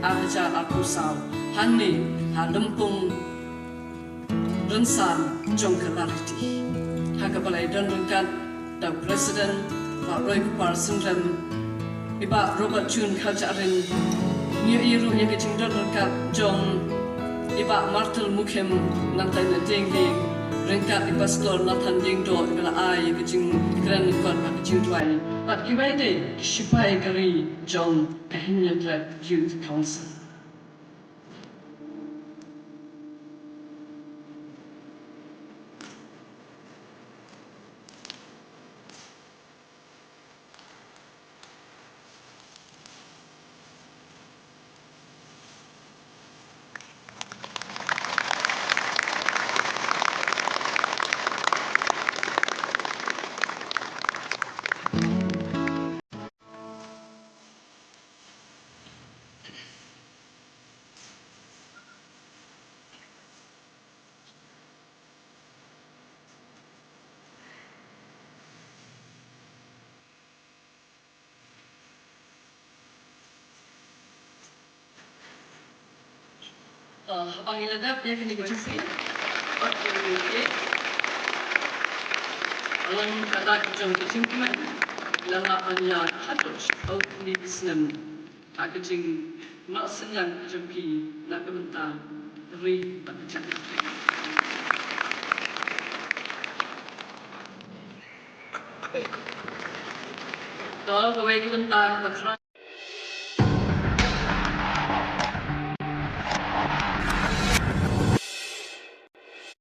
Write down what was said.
aja aku saw hani lempung rensan jong kelariti haga balai dan rengkat da Presiden Pak Roy Kupar Sundram iba Robert Jun kajarin niya iru ya kecing dan rengkat jong iba Martel Mukhem nantai na ding rengkat iba store nathan ding do ibala ai kecing keren kuat pak kecing tuai pat kibai de shipai kari jong kahnya Youth Council. Abang iladap dia kini kucing buat dia alam kata kejong kecing kuman lama anya hatus out ni Islam kecing mak senang kejong pi nak kebentar ri tak kecing kalau kau kebentar